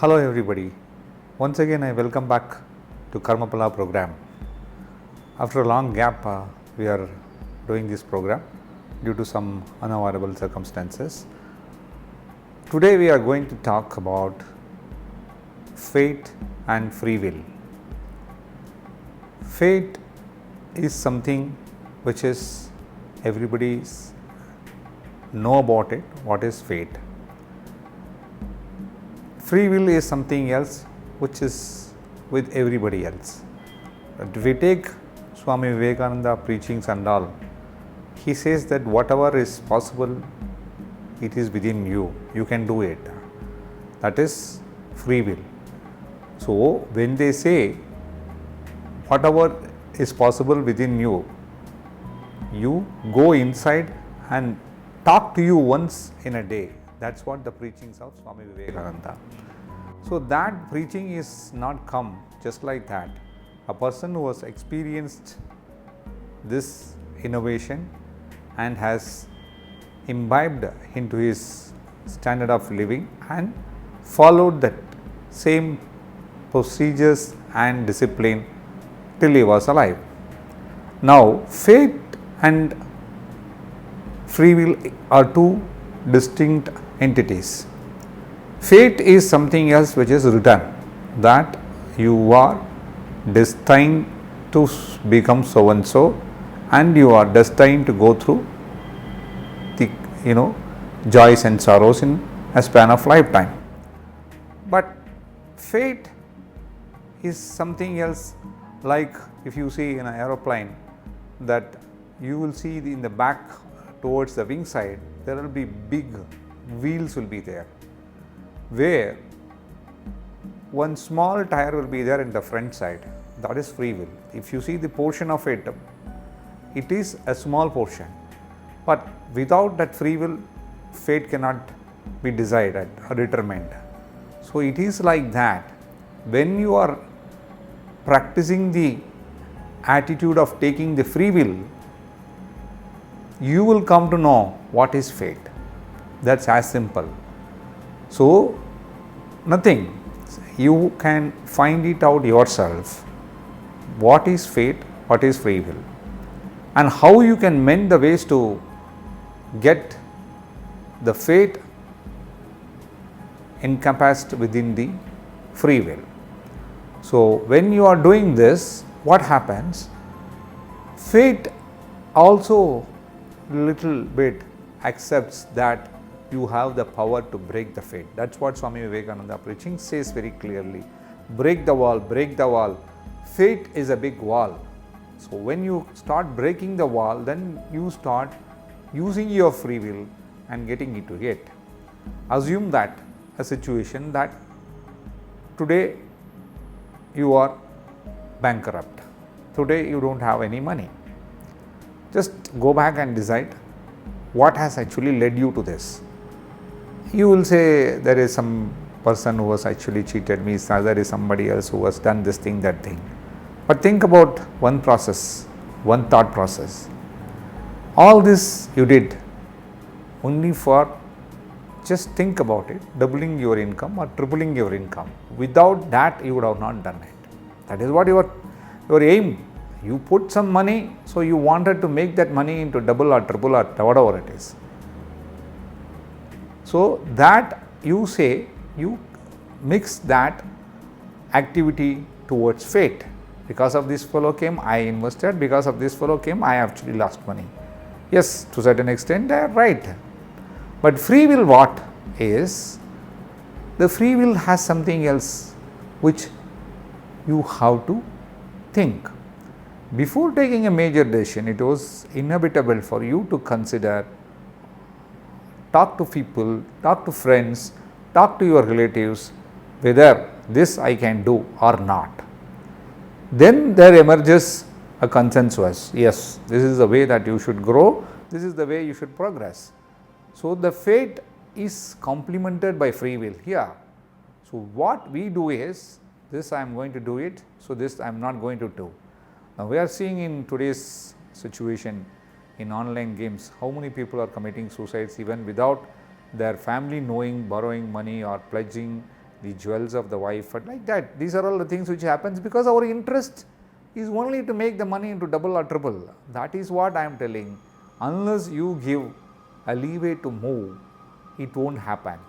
Hello everybody. Once again I welcome back to Karmapala program. After a long gap we are doing this program due to some unavoidable circumstances. Today we are going to talk about fate and free will. Fate is something which is everybody's know about it. What is fate? Free will is something else which is with everybody else. But if we take Swami Vivekananda preachings and all, he says that whatever is possible, it is within you. You can do it. That is free will. So when they say whatever is possible within you, you go inside and talk to you once in a day. That's what the preachings of Swami Vivekananda. So that preaching is not come just like that. A person who has experienced this innovation and has imbibed into his standard of living and followed that same procedures and discipline till he was alive. Now, fate and free will are two distinct entities. Fate is something else which is written, that you are destined to become so and so, and you are destined to go through the joys and sorrows in a span of lifetime. But fate is something else, like if you see in an aeroplane that you will see in the back towards the wing side, there will be big wheels will be there, where one small tire will be there in the front side. That is free will. If you see the portion of it, it is a small portion. But without that free will, fate cannot be decided or determined. So it is like that. When you are practicing the attitude of taking the free will, you will come to know what is fate. That's as simple. So, nothing. You can find it out yourself. What is fate? What is free will? And how you can mend the ways to get the fate encompassed within the free will. So, when you are doing this, what happens? Fate also little bit accepts that you have the power to break the fate. That's what Swami Vivekananda preaching says very clearly. Break the wall, break the wall. Fate is a big wall. So when you start breaking the wall, then you start using your free will and getting into it. Assume that a situation that today you are bankrupt. Today you don't have any money. Just go back and decide what has actually led you to this. You will say there is some person who has actually cheated me, there is somebody else who has done this thing, that thing. But think about one process, one thought process. All this you did only for, just think about it, doubling your income or tripling your income. Without that, you would have not done it. That is what your aim. You put some money, so you wanted to make that money into double or triple or whatever it is. So that you say, you mix that activity towards fate. Because of this fellow came, I invested. Because of this fellow came, I actually lost money. Yes, to a certain extent, they are right. But free will what is? The free will has something else which you have to think. Before taking a major decision, it was inevitable for you to consider, talk to people, talk to friends, talk to your relatives, whether this I can do or not. Then there emerges a consensus. Yes, this is the way that you should grow, this is the way you should progress. So the fate is complemented by free will here. So what we do is, this I am going to do it, so this I am not going to do. Now we are seeing in today's situation in online games, how many people are committing suicides even without their family knowing, borrowing money or pledging the jewels of the wife, and like that. These are all the things which happens because our interest is only to make the money into double or triple. That is what I am telling. Unless you give a leeway to move, it won't happen.